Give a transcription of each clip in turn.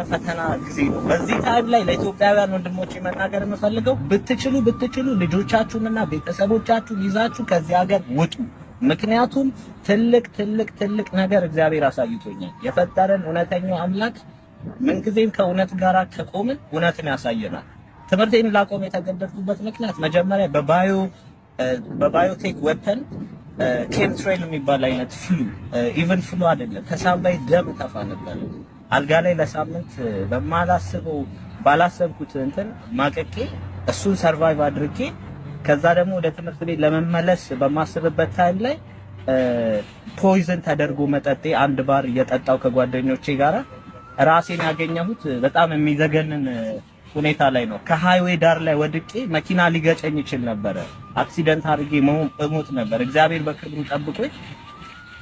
ፈተና ጊዜ ነው። በዚህ ታይም ላይ ለኢትዮጵያውያን ወንድሞቼ መናገር የምፈልገው ብትችሉ ልጆቻችሁንና ቤተሰቦቻችሁን ይዛችሁ ከዚህ ሀገር ውጡ። ምክንያቱም ትልቅ ነገር እግዚአብሔር አሳይቶኛል። የፈጠረን እውነተኛው አምላክ ምንጊዜም ከእውነት ጋር ከቆምን እውነትን ያሳየናል። ትምህርቴን ላቆም የተገደድኩበት ምክንያት መጀመሪያ በባዮቴክ ወተን ኬምትሬል የሚባል አይነት ኢቨን ፍሉ አይደለም ከሳምባይ ደም ተፋ ነበር። አልጋ ላይ ለሳምንት ባላሰብኩት እንትን ማቀቄ እሱን ሰርቫይቭ አድርጌ ከዛ ደግሞ ወደ ትምህርት ቤት ለመመለስ በማስብበት ታይም ላይ ፖይዝን ተደርጎ መጠጤ አንድ ባር እየጠጣው ከጓደኞቼ ጋራ ራሴን ያገኘሁት በጣም የሚዘገንን ሁኔታ ላይ ነው። ከሃይዌይ ዳር ላይ ወድቄ መኪና ሊገጨኝ ይችል ነበር። አክሲደንት አድርጌ እሞት ነበር። እግዚአብሔር በክብሩ ጠብቆኝ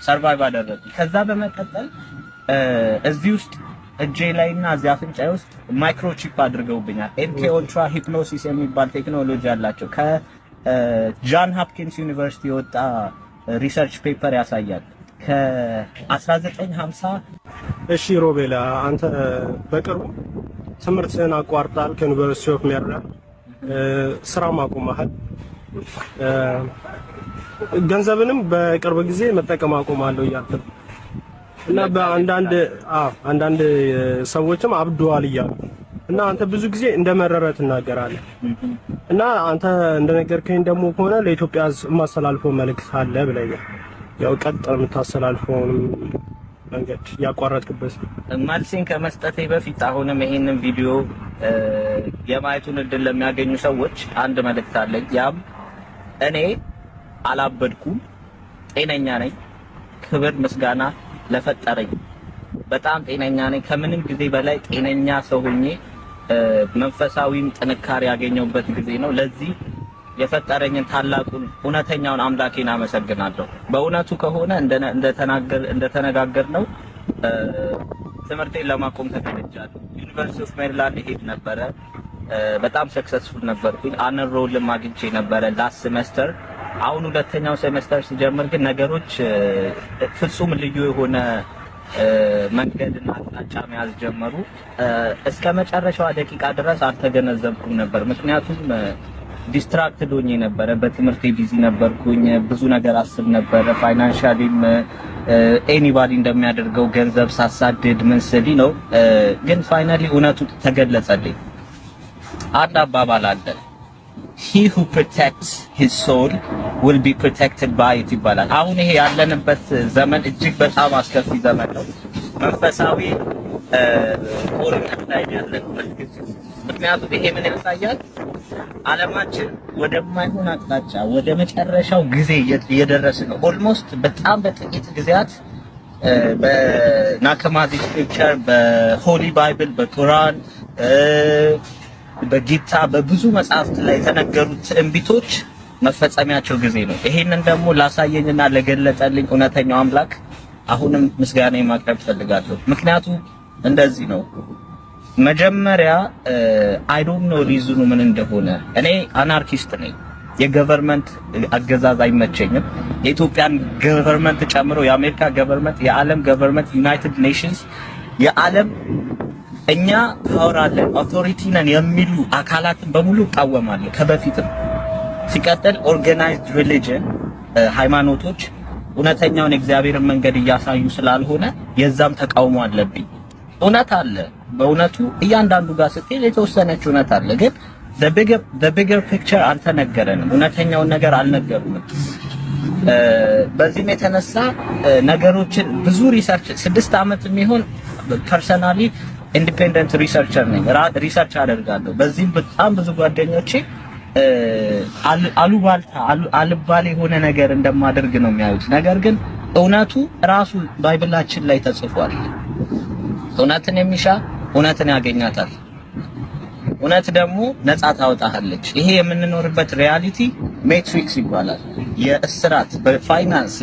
ሰርቫይቭ አደረኩ። ከዛ በመቀጠል እዚህ ውስጥ እጄ ላይና እዚህ አፍንጫዬ ውስጥ ማይክሮቺፕ አድርገውብኛል። ኤምኬ ኡልትራ ሂፕኖሲስ የሚባል ቴክኖሎጂ አላቸው። ከጃን ሆፕኪንስ ዩኒቨርሲቲ የወጣ ሪሰርች ፔፐር ያሳያል። ከ1950 እሺ ሮቤላ፣ አንተ በቅርቡ ትምህርትህን አቋርጣል ከዩኒቨርሲቲ ኦፍ ሜሪላንድ፣ ስራ ማቆምሃል፣ ገንዘብንም በቅርብ ጊዜ መጠቀም አቆማለሁ እያልክ እና በአንዳንድ ሰዎችም አብደዋል እያሉ እና አንተ ብዙ ጊዜ እንደመረረ ትናገራለህ። እና አንተ እንደነገርከኝ ደግሞ ከሆነ ለኢትዮጵያ ሕዝብ የማስተላልፈው መልእክት አለ ብለኛል። ያው ቀጥታ የምታስተላልፈውን መንገድ ያቋረጥክበት መልሴን ከመስጠቴ በፊት አሁንም ይሄንን ቪዲዮ የማየቱን እድል ለሚያገኙ ሰዎች አንድ መልእክት አለኝ። ያም እኔ አላበድኩም፣ ጤነኛ ነኝ። ክብር ምስጋና ለፈጠረኝ በጣም ጤነኛ ነኝ። ከምንም ጊዜ በላይ ጤነኛ ሰው ሆኜ መንፈሳዊም ጥንካሬ ያገኘሁበት ጊዜ ነው። ለዚህ የፈጠረኝን ታላቁን እውነተኛውን አምላኬን አመሰግናለሁ። በእውነቱ ከሆነ እንደተነጋገርነው ትምህርቴን ለማቆም ተገድጃለሁ። ዩኒቨርሲቲ ኦፍ ሜሪላንድ ሄድ ነበረ። በጣም ሰክሰስፉል ነበርኩኝ። አንሮልም አግኝቼ ነበረ ላስት ሴሜስተር። አሁን ሁለተኛው ሴሜስተር ሲጀምር ግን ነገሮች ፍጹም ልዩ የሆነ መንገድና አቅጣጫ መያዝ ጀመሩ። እስከ መጨረሻዋ ደቂቃ ድረስ አልተገነዘብኩም ነበር። ምክንያቱም ዲስትራክትድ ሆኜ ነበረ። በትምህርቴ ቢዚ ነበርኩኝ። ብዙ ነገር አስብ ነበረ። ፋይናንሻሊም ኤኒባዲ እንደሚያደርገው ገንዘብ ሳሳድድ ምን ስል ነው። ግን ፋይናሊ እውነቱ ተገለጸልኝ። አንድ አባባል አለ፣ he who protects his soul will be protected by it ይባላል። አሁን ይሄ ያለንበት ዘመን እጅግ በጣም አስከፊ ዘመን ነው። መንፈሳዊ ጦርነት ላይ ያለንበት ጊዜ። ምክንያቱም ይሄ ምን ያሳያል? ዓለማችን ወደማይሆን አቅጣጫ ወደ መጨረሻው ጊዜ እየደረስን ነው። ኦልሞስት በጣም በጥቂት ጊዜያት በናከማዚ ስክሪፕቸር፣ በሆሊ ባይብል፣ በቁርአን፣ በጊታ በብዙ መጽሐፍት ላይ የተነገሩት ትንቢቶች መፈጸሚያቸው ጊዜ ነው። ይሄንን ደግሞ ላሳየኝና ለገለጠልኝ እውነተኛው አምላክ አሁንም ምስጋና ማቅረብ ፈልጋለሁ። ምክንያቱም እንደዚህ ነው። መጀመሪያ አይ ዶንት ኖ ሪዝኑ ምን እንደሆነ። እኔ አናርኪስት ነኝ። የገቨርንመንት አገዛዝ አይመቸኝም። የኢትዮጵያን ገቨርንመንት ጨምሮ የአሜሪካ ገቨርንመንት፣ የዓለም ገቨርንመንት፣ ዩናይትድ ኔሽንስ፣ የዓለም እኛ ፓወር አለን አውቶሪቲ ነን የሚሉ አካላትን በሙሉ እቃወማለሁ ከበፊትም። ሲቀጥል ኦርጋናይዝድ ሪሊጅን ሃይማኖቶች እውነተኛውን የእግዚአብሔርን መንገድ እያሳዩ ስላልሆነ የዛም ተቃውሞ አለብኝ። እውነት አለ። በእውነቱ እያንዳንዱ ጋር ስትሄድ የተወሰነች እውነት አለ። ግን the bigger picture አልተነገረንም። እውነተኛውን ነገር አልነገሩንም። በዚህም የተነሳ ነገሮችን ብዙ ሪሰርች 6 ዓመት የሚሆን ፐርሰናሊ ኢንዲፔንደንት ሪሰርቸር ነኝ። ሪሰርች አደርጋለሁ። በዚህም በጣም ብዙ ጓደኞቼ አልባሌ የሆነ ነገር እንደማደርግ ነው የሚያዩት። ነገር ግን እውነቱ ራሱ ባይብላችን ላይ ተጽፏል። እውነትን የሚሻ እውነትን ያገኛታል። እውነት ደግሞ ነፃ ታወጣለች። ይሄ የምንኖርበት ሪያሊቲ ሜትሪክስ ይባላል። የእስራት በፋይናንስ፣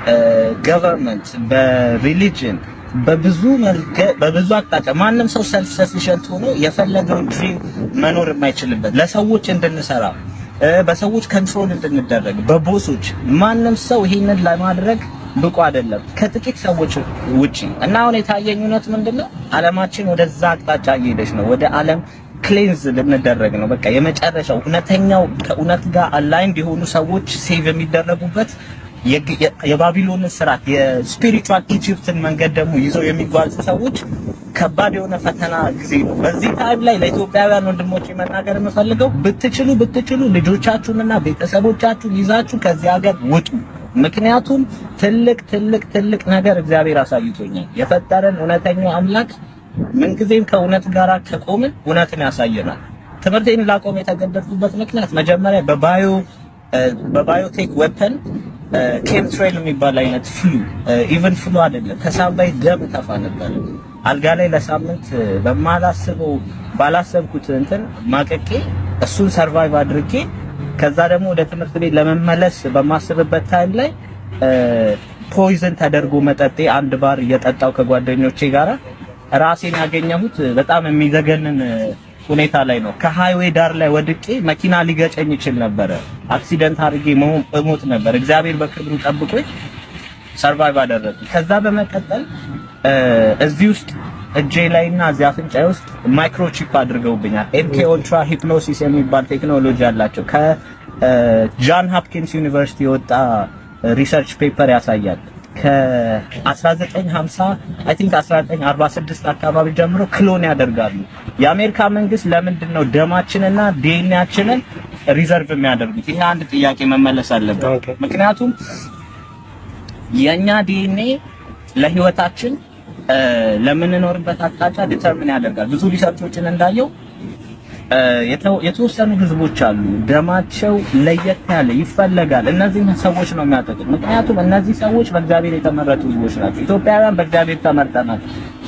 በገቨርንመንት፣ በሪሊጅን በብዙ አቅጣጫ ማንም ሰው ሰልፍ ሰፊሸንት ሆኖ የፈለገውን ድሪም መኖር የማይችልበት ለሰዎች እንድንሰራ በሰዎች ኮንትሮል እንድንደረግ በቦሶች ማንም ሰው ይሄንን ለማድረግ ብቁ አይደለም ከጥቂት ሰዎች ውጪ። እና አሁን የታየኝ እውነት ምንድነው? ዓለማችን ወደዛ አቅጣጫ እየሄደች ነው። ወደ ዓለም ክሌንዝ ልንደረግ ነው። በቃ የመጨረሻው እውነተኛው ከእውነት ጋር አላይንድ የሆኑ ሰዎች ሴቭ የሚደረጉበት የባቢሎንን ስርዓት የስፒሪቹዋል ኢጂፕትን መንገድ ደግሞ ይዘው የሚጓዙ ሰዎች ከባድ የሆነ ፈተና ጊዜ ነው። በዚህ ታይም ላይ ለኢትዮጵያውያን ወንድሞቼ መናገር የምፈልገው ብትችሉ ልጆቻችሁንና ቤተሰቦቻችሁን ይዛችሁ ከዚህ ሀገር ውጡ። ምክንያቱም ትልቅ ነገር እግዚአብሔር አሳይቶኛል። የፈጠረን እውነተኛው አምላክ ምንጊዜም ከእውነት ጋር ከቆምን እውነትን ያሳየናል። ትምህርቴን ላቆም የተገደድኩበት ምክንያት መጀመሪያ በባዮቴክ ዌፐን ኬምትሬል የሚባል አይነት ኢቨን ፍሉ አይደለም ከሳምባይ ደም ተፋ ነበር። አልጋ ላይ ለሳምንት ባላሰብኩት እንትን ማቀቄ እሱን ሰርቫይቭ አድርጌ ከዛ ደግሞ ወደ ትምህርት ቤት ለመመለስ በማስብበት ታይም ላይ ፖይዝን ተደርጎ መጠጤ አንድ ባር እየጠጣው ከጓደኞቼ ጋራ ራሴን ያገኘሁት በጣም የሚዘገንን ሁኔታ ላይ ነው። ከሃይዌይ ዳር ላይ ወድቄ መኪና ሊገጨኝ ይችል ነበር። አክሲደንት አድርጌ እሞት ነበር። እግዚአብሔር በክብሩ ጠብቆኝ ሰርቫይቭ አደረኩ። ከዛ በመቀጠል እዚህ ውስጥ እጄ ላይና እዚህ አፍንጫዬ ውስጥ ማይክሮቺፕ አድርገውብኛል። ኤምኬ ኡልትራ ሂፕኖሲስ የሚባል ቴክኖሎጂ አላቸው። ከጃን ሆፕኪንስ ዩኒቨርሲቲ የወጣ ሪሰርች ፔፐር ያሳያል። ከ1950 አይ ቲንክ 1946 አካባቢ ጀምሮ ክሎን ያደርጋሉ። የአሜሪካ መንግስት ለምንድን ነው ደማችንና ዲኤንኤያችንን ሪዘርቭ የሚያደርጉት? ይሄ አንድ ጥያቄ መመለስ አለበት። ምክንያቱም የኛ ዲኤንኤ ለህይወታችን ለምንኖርበት አቅጣጫ ዲተርሚን ያደርጋል። ብዙ ሪሰርቾችን እንዳየው የተወሰኑ ህዝቦች አሉ ደማቸው ለየት ያለ ይፈለጋል። እነዚህ ሰዎች ነው የሚያጠቁት። ምክንያቱም እነዚህ ሰዎች በእግዚአብሔር የተመረጡ ህዝቦች ናቸው። ኢትዮጵያውያን በእግዚአብሔር ተመርጠናል።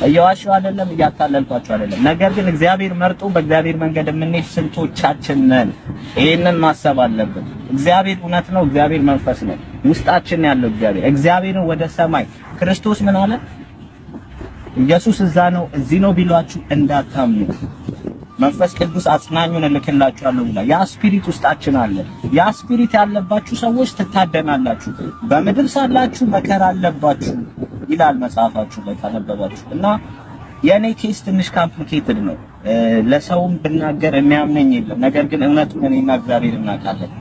እየዋሸሁ አይደለም፣ እያታለልኳቸው አይደለም። ነገር ግን እግዚአብሔር መርጦ በእግዚአብሔር መንገድ የምንሄድ ስንቶቻችን ነን? ይሄንን ማሰብ አለብን። እግዚአብሔር እውነት ነው። እግዚአብሔር መንፈስ ነው። ውስጣችን ያለው እግዚአብሔርን ወደ ሰማይ ክርስቶስ ምን አለ? ኢየሱስ እዛ ነው እዚህ ነው ቢሏችሁ እንዳታምኑ መንፈስ ቅዱስ አጽናኙን እልክላችኋለሁ ብሏል። ያ ስፒሪት ውስጣችን አለ። ያ ስፒሪት ያለባችሁ ሰዎች ትታደናላችሁ። በምድር ሳላችሁ መከራ አለባችሁ ይላል መጽሐፋችሁ ላይ ካነበባችሁ። እና የኔ ኬስ ትንሽ ኮምፕሊኬትድ ነው። ለሰውም ብናገር የሚያምነኝ የለም። ነገር ግን እውነቱን እኔና እግዚአብሔር እናውቃለን።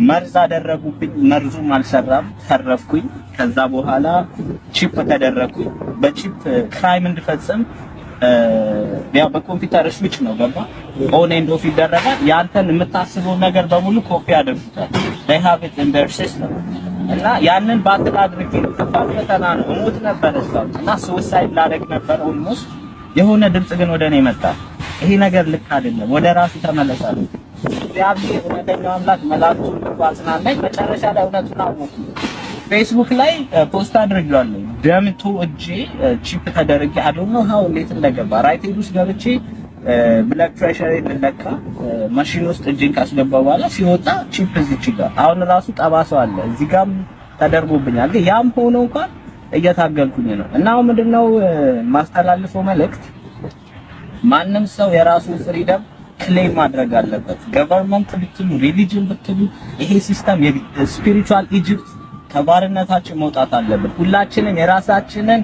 መርዝ አደረጉብኝ። መርዙም አልሰራም፣ ተረፍኩኝ። ከዛ በኋላ ቺፕ ተደረኩኝ። በቺፕ ክራይም እንድፈጽም ያው በኮምፒውተር ስዊች ነው ገባ ኦን ኤንድ ኦፍ ይደረጋል። ያንተን የምታስበው ነገር በሙሉ ኮፒ ያደርጉታል። they have it in their system እና ያንን ባትል አድርጌ ፈተና ነው ሞት ነበር እዛው እና ሱሳይድ ላደርግ ነበር ኦልሞስት። የሆነ ድምጽ ግን ወደ እኔ መጣ። ይሄ ነገር ልክ አይደለም፣ ወደ ራሱ ተመለሳለሁ። እግዚአብሔር እውነተኛው አምላክ መላእክቱን አጽናናኝ። መጨረሻ ላይ እውነቱን አወቅኩ። ፌስቡክ ላይ ፖስት አድርጌዋለሁ። ደምቶ እጄ ቺፕ ተደርጌ አዶኖ ሃው እንዴት እንደገባ ራይት ሄድ ውስጥ ገብቼ ብለድ ፕሬሸር ልለካ ማሽን ውስጥ እጄን ካስገባው በኋላ ሲወጣ ቺፕ እዚህ ጋር አሁን ራሱ ጠባሳው አለ እዚህ ጋርም ተደርጎብኛል። ግን ያም ሆኖ እንኳን እየታገልኩኝ ነው። እና አሁን ምንድነው ማስተላልፈው መልእክት፣ ማንም ሰው የራሱን ፍሪደም ክሌም ማድረግ አለበት። ገቨርንመንት ብትሉ ሪሊጅን ብትሉ ይሄ ሲስተም የስፒሪቹዋል ኢጂፕት ከባርነታችን መውጣት አለብን። ሁላችንም የራሳችንን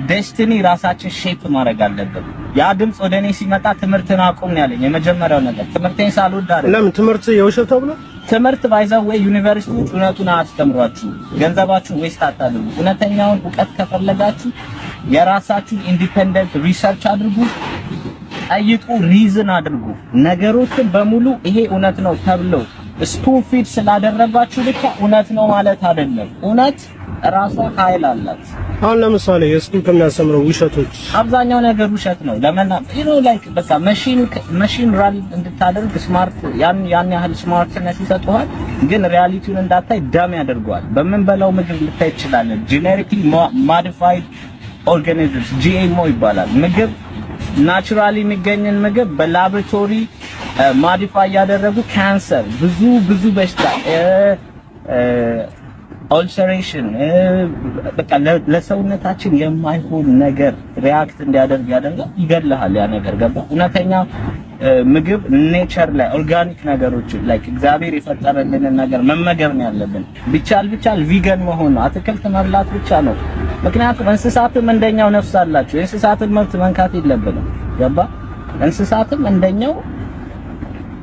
ዴስቲኒ ራሳችን ሼፕ ማድረግ አለብን። ያ ድምጽ ወደኔ ሲመጣ ትምህርትን አቁም ያለኝ የመጀመሪያው ነገር ትምህርቴን ሳልወድ አይደለም። ለምን ትምህርት የውሸት ተብሎ ትምህርት ባይዛው ወይ ዩኒቨርሲቲዎች እውነቱን አያስተምሯችሁ፣ ገንዘባችሁን ዌስት አታድርጉ። እውነተኛውን እውቀት ከፈለጋችሁ የራሳችሁን ኢንዲፔንደንት ሪሰርች አድርጉ፣ ጠይቁ፣ ሪዝን አድርጉ። ነገሮችን በሙሉ ይሄ እውነት ነው ተብሎ ስፑን ፊድ ስላደረጋችሁ ብቻ እውነት ነው ማለት አይደለም። እውነት ራሷ ኃይል አላት። አሁን ለምሳሌ የስኩል ከሚያስተምረው ውሸቶች አብዛኛው ነገር ውሸት ነው። ለምን ላይክ በቃ መሺን ራን እንድታደርግ ስማርት ያን ያህል ስማርትነስ ይሰጡሃል፣ ግን ሪያሊቲውን እንዳታይ ዳም ያደርገዋል። በምንበላው ምግብ ልታይ ይችላል። ጄኔሪክሊ ማዲፋይድ ኦርጋኒዝምስ ጂኤምኦ ይባላል። ምግብ ናቹራሊ የሚገኝን ምግብ በላቦራቶሪ ማዲፋይ ያደረጉ ካንሰር፣ ብዙ በሽታ ኦልሰሬሽን በቃ ለሰውነታችን የማይሆን ነገር ሪያክት እንዲያደርግ ያደርጋል። ይገለሃል ያ ነገር ገባ። እውነተኛ ምግብ ኔቸር ላይ ኦርጋኒክ ነገሮች ላይክ እግዚአብሔር የፈጠረልንን ነገር መመገብ ነው ያለብን። ቢቻል ቪገን መሆን ነው፣ አትክልት መብላት ብቻ ነው። ምክንያቱም እንስሳትም እንደኛው ነፍስ አላቸው። የእንስሳትን መብት መንካት የለብንም። ገባ? እንስሳትም እንደኛው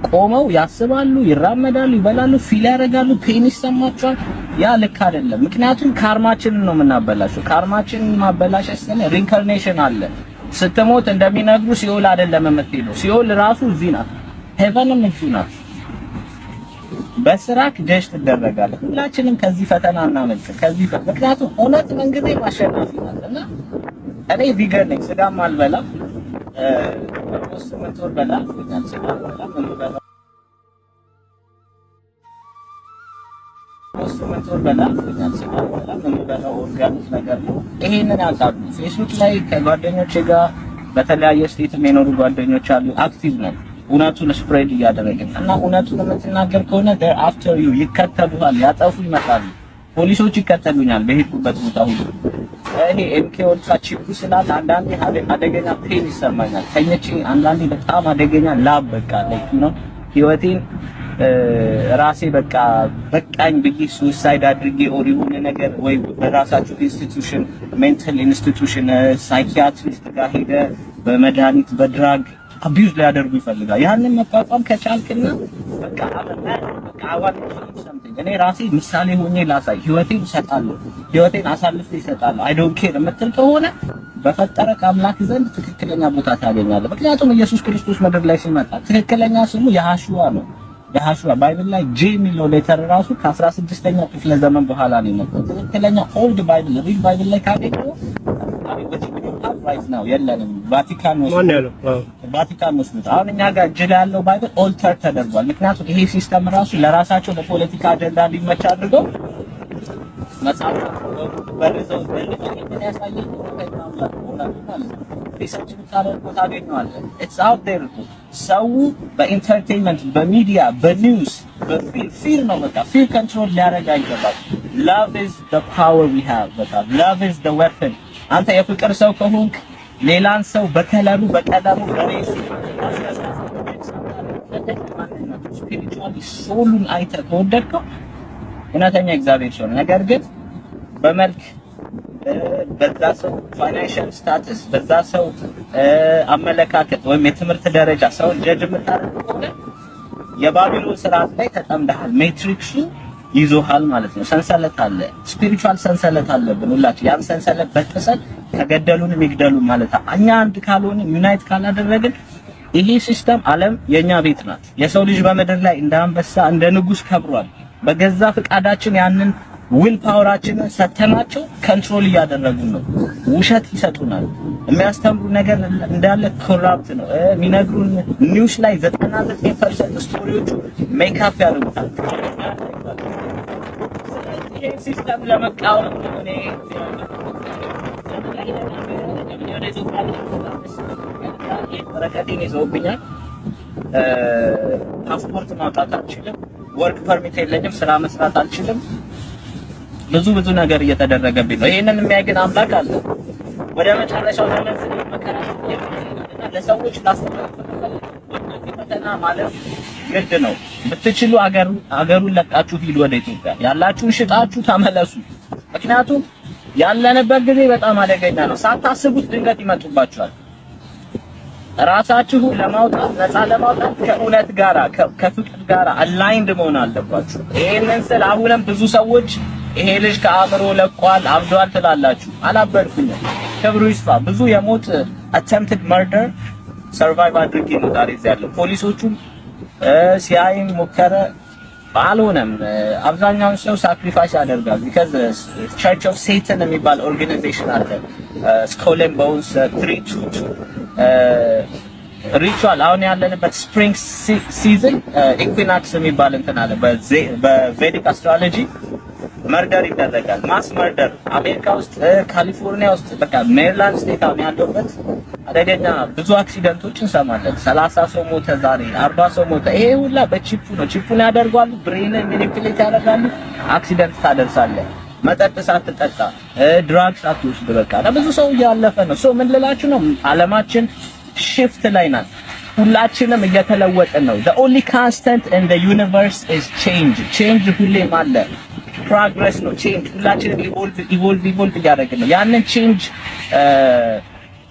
ቆመው ያስባሉ፣ ይራመዳሉ፣ ይበላሉ፣ ፊል ያደርጋሉ፣ ፔን ይሰማቸዋል። ያ ልክ አይደለም። ምክንያቱም ካርማችንን ነው የምናበላሸው። ካርማችንን ማበላሸት ስለ ሪኢንካርኔሽን አለ። ስትሞት እንደሚነግሩ ሲኦል አይደለም የምትሄደው። ሲኦል ራሱ እዚህ ናት፣ ሄቨንም እዚህ ናት። በስራክ ጀጅ ትደረጋለህ። ሁላችንም ከዚህ ፈተና እናመልጥ። ምክንያቱም እውነት መንግስቴ ማሸነፍ ናት እና እኔ ቪገን ነኝ፣ ስጋም አልበላም። ስምንት ወር በላ ኦርጋኒክ ነገር ነው። ይሄንን ያውቃሉ። ፌስቡክ ላይ ከጓደኞቼ ጋር በተለያየ ስቴት የሚኖሩ ጓደኞች አሉ። አክቲቭ ነው እውነቱን ስፕሬድ እያደረግን እና እውነቱን የምትናገር ከሆነ አፍተር ዩ ይከተሉሃል፣ ያጠፉ ይመጣሉ። ፖሊሶች ይከተሉኛል በሄድኩበት ቦታ ሁሉ። ይሄ ኤምኬ ወልታ ቺፑ ስላለ አንዳንዴ አደገኛ ፔን ይሰማኛል። ተኝቼ አንዳንዴ በጣም አደገኛ ላብ በቃ ላይክ ነው ህይወቴን ራሴ በቃ በቃኝ ብዬ ሱሳይድ አድርጌ ኦር የሆነ ነገር ወይ በራሳቸው ኢንስቲትዩሽን ሜንታል ኢንስቲትዩሽን ሳይኪያትሪስት ጋር ሄደ በመድኃኒት በድራግ አቢዩዝ ሊያደርጉ ይፈልጋል። ያንን መቋቋም ከቻልክና በቃ እኔ ራሴ ምሳሌ ሆኜ ላሳይ፣ ህይወቴን እሰጣለሁ፣ ህይወቴን አሳልፌ እሰጣለሁ፣ አይ ዶንት ኬር የምትል ከሆነ በፈጠረክ አምላክ ዘንድ ትክክለኛ ቦታ ታገኛለህ። ምክንያቱም ኢየሱስ ክርስቶስ ምድር ላይ ሲመጣ ትክክለኛ ስሙ የሐሹዋ ነው። የሐሹዋ ባይብል ላይ ጄ የሚለው ሌተር ራሱ ከ16ኛው ክፍለ ዘመን በኋላ ነው የመጣው። ትክክለኛ ኦልድ ባይብል ሪል ባይብል ላይ ካገኘው ራይት ነው የለንም። ቫቲካን ወስዶ አሁን እኛ ጋር እጅ ላይ ያለው ባይብል ኦልተር ተደርጓል። ምክንያቱም ይሄ ሲስተም ራሱ ለራሳቸው ለፖለቲካ አጀንዳ እንዲመች አድርገው መጽሐፍ በርዘው በልጅነት ያሳየው ሪሰርች ብታደርጉ ታገኘዋለህ። ኢትስ አውት ዴር። ሰው በኢንተርቴይንመንት በሚዲያ በኒውስ በፊር ነው በቃ ፊር ኮንትሮል ሊያደርግ አይገባም። ላቭ ኢዝ ዘ ፓወር ዊ ሃቭ። በቃ ላቭ ኢዝ ዘ ዌፐን። አንተ የፍቅር ሰው ከሆንክ ሌላን ሰው በከለሩ በቀለሙ በሬሱ ስፒሪቹዋሊ ሶሉን አይተህ ከወደድከው እውነተኛ እግዚአብሔር ሰው። ነገር ግን በመልክ በዛ ሰው ፋይናንሻል ስታተስ በዛ ሰው አመለካከት ወይም የትምህርት ደረጃ ሰው ጀጅ የምታደርግ ከሆነ የባቢሎን ስርዓት ላይ ተጠምደሃል። ሜትሪክሱ ይዞሃል ማለት ነው። ሰንሰለት አለ፣ ስፒሪቹዋል ሰንሰለት አለብን ሁላችን። ያን ሰንሰለት በጥሰን ከገደሉንም ይግደሉን ማለት እኛ አንድ ካልሆነ ዩናይት ካላደረግን ይሄ ሲስተም ዓለም የኛ ቤት ናት። የሰው ልጅ በምድር ላይ እንደ አንበሳ እንደ ንጉስ ከብሯል። በገዛ ፍቃዳችን ያንን ዊል ፓወራችንን ሰተናቸው ኮንትሮል እያደረጉን ነው። ውሸት ይሰጡናል። የሚያስተምሩ ነገር እንዳለ ኮራፕት ነው። የሚነግሩን ኒውስ ላይ 99% ስቶሪዎቹ ሜካፕ ያደርጉታል። ይሄ ሲስተም ለመቃወም እኔ ወረቀቴን ይዘውብኛል። ፓስፖርት ማውጣት አልችልም። ወርክ ፐርሚት የለኝም። ስራ መስራት አልችልም። ብዙ ነገር እየተደረገብኝ ነው። ይሄንን የሚያግን አምላክ አለ። ወደ መጨረሻው ዘመን መከራ ለሰዎች ፈተና ማለት ግድ ነው። ብትችሉ አገሩን ለቃችሁ ሂዱ። ወደ ኢትዮጵያ ያላችሁን ሽጣችሁ ተመለሱ። ምክንያቱም ያለንበት ጊዜ በጣም አደገኛ ነው። ሳታስቡት ድንገት ይመጡባችኋል። ራሳችሁ ለማውጣት ነፃ ለማውጣት ከእውነት ጋራ ከፍቅር ጋራ አላይንድ መሆን አለባችሁ። ይሄንን ስል አሁንም ብዙ ሰዎች ይሄ ልጅ ከአእምሮ ለቋል አብዷል ትላላችሁ። አላበድኩኝም። ክብሩ ይስፋ። ብዙ የሞት attempted murder survive አድርጌ ነው ዛሬ እዚህ ያለው። ፖሊሶቹም ሲያይም ሞከረ አልሆነም። አብዛኛውን ሰው ሳክሪፋይስ ያደርጋል። because Church of Satan የሚባል ኦርጋናይዜሽን አለ። skull and bones 322 ሪቹዋል አሁን ያለንበት ስፕሪንግ ሲዝን ኢኩዊናክስ የሚባል እንትን አለ። በቬዲክ አስትሮሎጂ መርደር ይደረጋል። ማስ መርደር አሜሪካ ውስጥ ካሊፎርኒያ ውስጥ በቃ ሜሪላንድ ስቴት አሁን ያለበት አደገኛ ብዙ አክሲደንቶች እንሰማለን። 30 ሰው ሞተ ዛሬ፣ 40 ሰው ሞተ። ይሄ ሁላ በቺፑ ነው። ቺፑን ያደርጋሉ፣ ብሬን ማኒፑሌት ያደርጋሉ፣ አክሲደንት ታደርሳለህ። መጠጥ ሳትጠጣ ድራግ ሳትወስድ በቃ ብዙ ሰው እያለፈ ነው። ሶ ምን ልላችሁ ነው፣ ዓለማችን ሽፍት ላይ ናት። ሁላችንም እየተለወጥን ነው። the only constant in the universe is change ሁሌም አለ። progress ነው change። ሁላችንም evolve እያደረግን ነው። ያንን change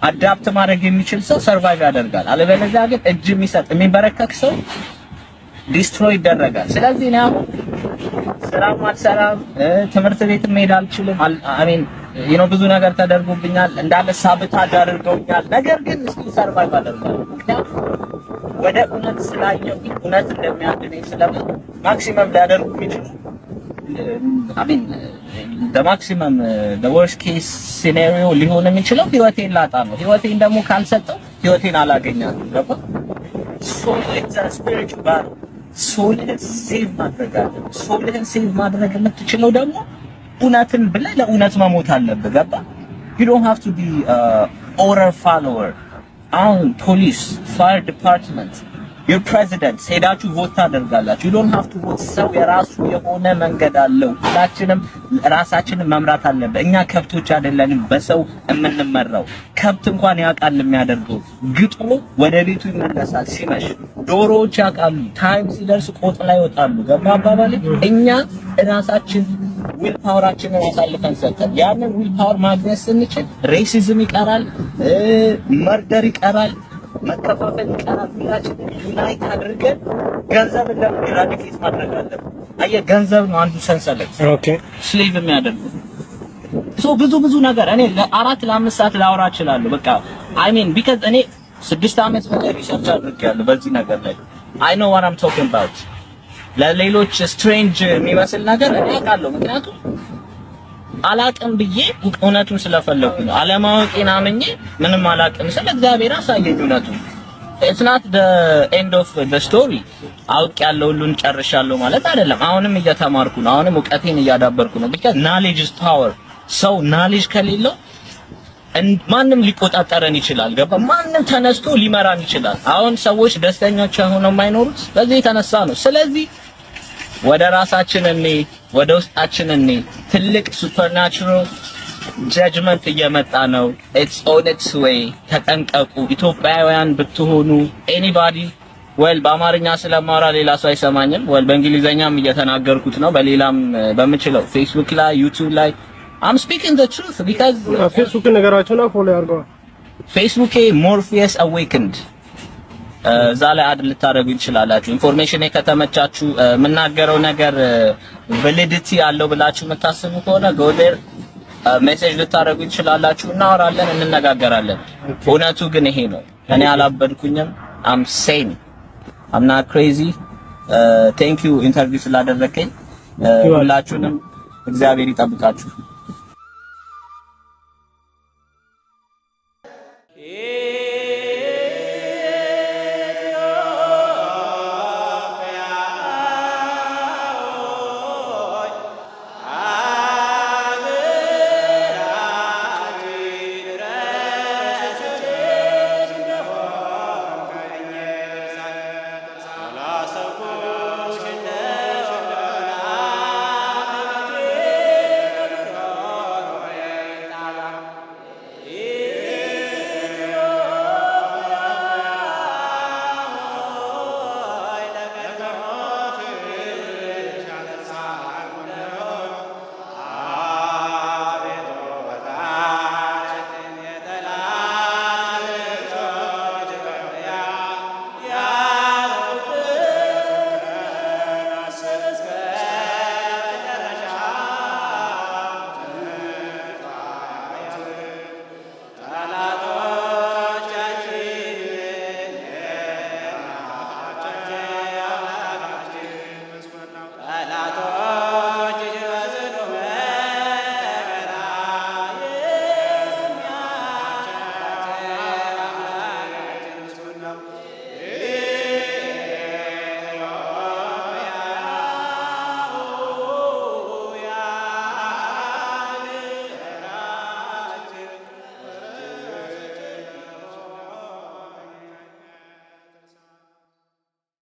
አዳፕት ማድረግ የሚችል ሰው ሰርቫይቭ ያደርጋል። አለበለዚያ ግን እጅ የሚሰጥ የሚበረከክ ሰው ዲስትሮይ ይደረጋል። ስለዚህ እኔ አሁን ስራም አልሰራም፣ ትምህርት ቤት መሄድ አልችልም። አሜን ብዙ ነገር ተደርጎብኛል፣ እንዳለ ሳብታጅ አድርገውኛል። ነገር ግን እስኪ ሰርቫይቭ አደርጋለሁ። ምክንያቱም ወደ እውነት ስላየው እውነት እንደሚያድነኝ ስለምን ማክሲመም ሊያደርጉ የሚችሉ አሜን the maximum the worst case scenario ሊሆን የሚችለው ህይወቴን ላጣ ነው። ህይወቴን ደግሞ ካልሰጠው ህይወቴን አላገኛለሁ። ገባ? so it's a spiritual battle። ሶልህን ሴቭ ማድረግ አለብህ። ሶልህን ሴቭ ማድረግ የምትችለው ደግሞ እውነትን ብለህ ለእውነት መሞት አለብህ። ገባ? you don't have to be order follower። አሁን ፖሊስ፣ ፋየር ዲፓርትመንት፣ your president ሄዳችሁ ቮት ታደርጋላችሁ። you don't have to vote። ሰው የራሱ የሆነ መንገድ አለው። ሁላችንም ራሳችንን መምራት አለብን። እኛ ከብቶች አይደለንም በሰው የምንመራው። ከብት እንኳን ያውቃል የሚያደርገው፣ ግጦ ወደ ቤቱ ይመለሳል ሲመሽ። ዶሮዎች ያውቃሉ ታይም ሲደርስ ቆጥ ላይ ይወጣሉ። ገባ አባባሌ? እኛ ራሳችን ዊል ፓወራችንን አሳልፈን ሰጠን። ያንን ዊል ፓወር ማግኘት ስንችል ሬሲዝም ይቀራል፣ መርደር ይቀራል፣ መከፋፈል ይቀራል። ሁላችንም ዩናይት አድርገን ገንዘብን ደግሞ ኢራዲኬት ማድረግ አለብን። አየህ ገንዘብ ነው አንዱ ሰንሰለት ስሌቭ የሚያደርገው። ብዙ ነገር እኔ ለ4-5 ሰዓት ላወራ እችላለሁ። በቃ አይ ሚን ቢካዝ እኔ 6 ዓመት በላይ ሪሰርች አድርጌያለሁ በዚህ ነገር ላይ። I know what I'm talking about። ለሌሎች ስትሬንጅ የሚመስል ነገር እኔ አውቃለሁ። ምክንያቱም አላቅም ብዬ እውነቱን ስለፈለኩ ነው። አለማወቄን አምኜ ምንም አላቅም ስለ እግዚአብሔር አሳየኝ እውነቱን። it's not the end of the story። አውቄያለሁ ሁሉን ጨርሻለሁ ማለት አይደለም። አሁንም እየተማርኩ ነው። አሁንም እውቀቴን እያዳበርኩ ነው። because knowledge is power። ሰው knowledge ከሌለው ማንም ሊቆጣጠረን ይችላል። ገባ? ማንም ተነስቶ ሊመራን ይችላል። አሁን ሰዎች ደስተኞች ሆነው የማይኖሩት በዚህ የተነሳ ነው። ስለዚህ ወደ ራሳችን ወደ ውስጣችን ትልቅ ሱፐርናቹራል ጀጅመንት እየመጣ ነው። it's on its way። ተጠንቀቁ። ኢትዮጵያውያን ብትሆኑ anybody በአማርኛ ስለማወራ ሌላ ሰው አይሰማኝም። በእንግሊዘኛም እየተናገርኩት ነው። በሌላም በምችለው ፌስቡክ ላይ ዩቲዩብ ላይ I'm speaking the truth because ፌስቡክ ነገራችሁና ፎሎ ያርገው። ፌስቡክ ሞርፊየስ አዌክንድ እዛ ላይ አድ ልታደርጉ ይችላላችሁ። ኢንፎርሜሽን ከተመቻችሁ የምናገረው ነገር ቫሊዲቲ አለው ብላችሁ የምታስቡ ከሆነ go there ሜሴጅ ልታደርጉ ይችላላችሁ። እናወራለን፣ እንነጋገራለን። እውነቱ ግን ይሄ ነው። እኔ አላበድኩኝም። I'm sane። I'm not crazy። thank you ኢንተርቪው ስላደረከኝ። ሁላችሁንም እግዚአብሔር ይጠብቃችሁ።